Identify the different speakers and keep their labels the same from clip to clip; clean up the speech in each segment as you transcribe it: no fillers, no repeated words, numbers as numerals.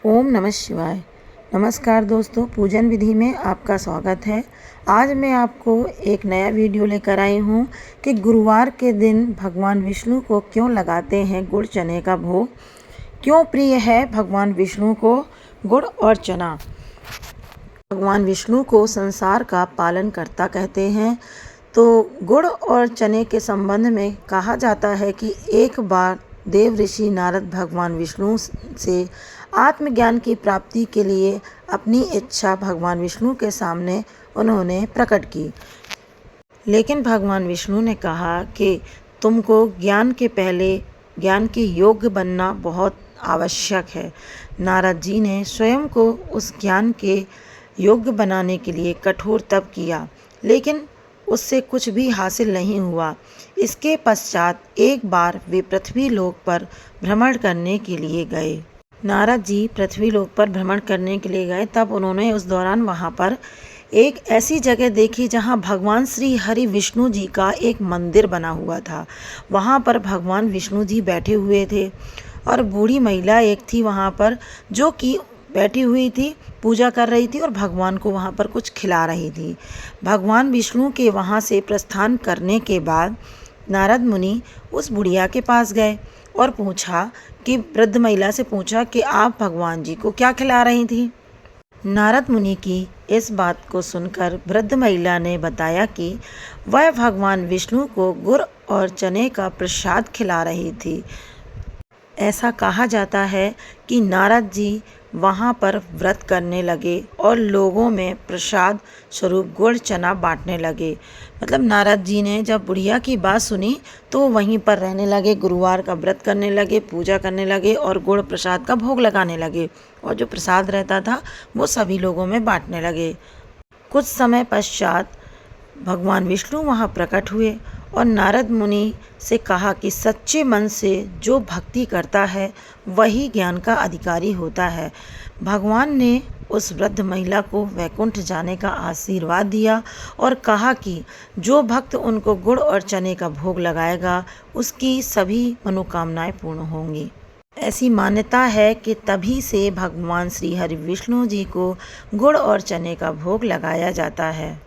Speaker 1: ओम नमः शिवाय। नमस्कार दोस्तों, पूजन विधि में आपका स्वागत है। आज मैं आपको एक नया वीडियो लेकर आई हूँ कि गुरुवार के दिन भगवान विष्णु को क्यों लगाते हैं गुड़ चने का भोग। क्यों प्रिय है भगवान विष्णु को गुड़ और चना। भगवान विष्णु को संसार का पालन करता कहते हैं। तो गुड़ और चने के संबंध में कहा जाता है कि एक बार देव ऋषि नारद भगवान विष्णु से आत्मज्ञान की प्राप्ति के लिए अपनी इच्छा भगवान विष्णु के सामने उन्होंने प्रकट की। लेकिन भगवान विष्णु ने कहा कि तुमको ज्ञान के पहले ज्ञान के योग्य बनना बहुत आवश्यक है। नारद जी ने स्वयं को उस ज्ञान के योग्य बनाने के लिए कठोर तप किया, लेकिन उससे कुछ भी हासिल नहीं हुआ। इसके पश्चात एक बार वे पृथ्वी लोक पर भ्रमण करने के लिए गए। नारद जी पृथ्वी लोक पर भ्रमण करने के लिए गए, तब उन्होंने उस दौरान वहाँ पर एक ऐसी जगह देखी जहाँ भगवान श्री हरि विष्णु जी का एक मंदिर बना हुआ था। वहाँ पर भगवान विष्णु जी बैठे हुए थे और बूढ़ी महिला एक थी वहाँ पर, जो कि बैठी हुई थी, पूजा कर रही थी और भगवान को वहाँ पर कुछ खिला रही थी। भगवान विष्णु के वहाँ से प्रस्थान करने के बाद नारद मुनि उस बुढ़िया के पास गए और पूछा कि वृद्ध महिला से पूछा कि आप भगवान जी को क्या खिला रही थी। नारद मुनि की इस बात को सुनकर वृद्ध महिला ने बताया कि वह भगवान विष्णु को गुड़ और चने का प्रसाद खिला रही थी। ऐसा कहा जाता है कि नारद जी वहाँ पर व्रत करने लगे और लोगों में प्रसाद स्वरूप गुड़ चना बांटने लगे। मतलब नारद जी ने जब बुढ़िया की बात सुनी तो वहीं पर रहने लगे, गुरुवार का व्रत करने लगे, पूजा करने लगे और गुड़ प्रसाद का भोग लगाने लगे और जो प्रसाद रहता था वो सभी लोगों में बांटने लगे। कुछ समय पश्चात भगवान विष्णु वहाँ प्रकट हुए और नारद मुनि से कहा कि सच्चे मन से जो भक्ति करता है वही ज्ञान का अधिकारी होता है। भगवान ने उस वृद्ध महिला को वैकुंठ जाने का आशीर्वाद दिया और कहा कि जो भक्त उनको गुड़ और चने का भोग लगाएगा उसकी सभी मनोकामनाएं पूर्ण होंगी। ऐसी मान्यता है कि तभी से भगवान श्री हरि विष्णु जी को गुड़ और चने का भोग लगाया जाता है।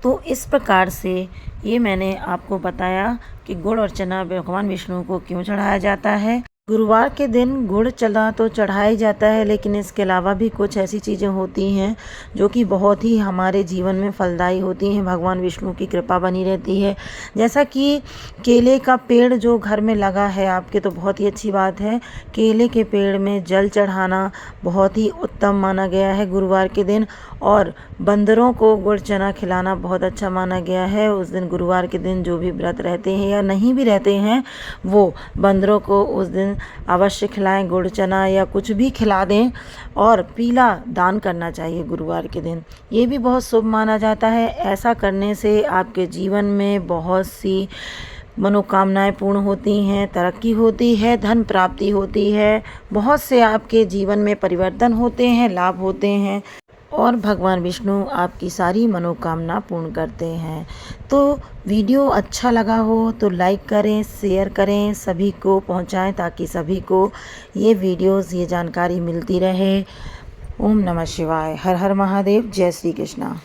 Speaker 1: तो इस प्रकार से ये मैंने आपको बताया कि गुड़ और चना भगवान विष्णु को क्यों चढ़ाया जाता है। गुरुवार के दिन गुड़ चना तो चढ़ाया जाता है, लेकिन इसके अलावा भी कुछ ऐसी चीज़ें होती हैं जो कि बहुत ही हमारे जीवन में फलदायी होती हैं। भगवान विष्णु की कृपा बनी रहती है। जैसा कि केले का पेड़ जो घर में लगा है आपके, तो बहुत ही अच्छी बात है। केले के पेड़ में जल चढ़ाना बहुत ही उत्तम माना गया है गुरुवार के दिन, और बंदरों को गुड़ चना खिलाना बहुत अच्छा माना गया है। उस दिन गुरुवार के दिन जो भी व्रत रहते हैं या नहीं भी रहते हैं, वो बंदरों को उस दिन अवश्य खिलाएं, गुड़ चना या कुछ भी खिला दें। और पीला दान करना चाहिए गुरुवार के दिन, ये भी बहुत शुभ माना जाता है। ऐसा करने से आपके जीवन में बहुत सी मनोकामनाएं पूर्ण होती हैं, तरक्की होती है, धन प्राप्ति होती है, बहुत से आपके जीवन में परिवर्तन होते हैं, लाभ होते हैं और भगवान विष्णु आपकी सारी मनोकामना पूर्ण करते हैं। तो वीडियो अच्छा लगा हो तो लाइक करें, शेयर करें, सभी को पहुंचाएं ताकि सभी को ये वीडियोस, ये जानकारी मिलती रहे। ओम नमः शिवाय। हर हर महादेव। जय श्री कृष्णा।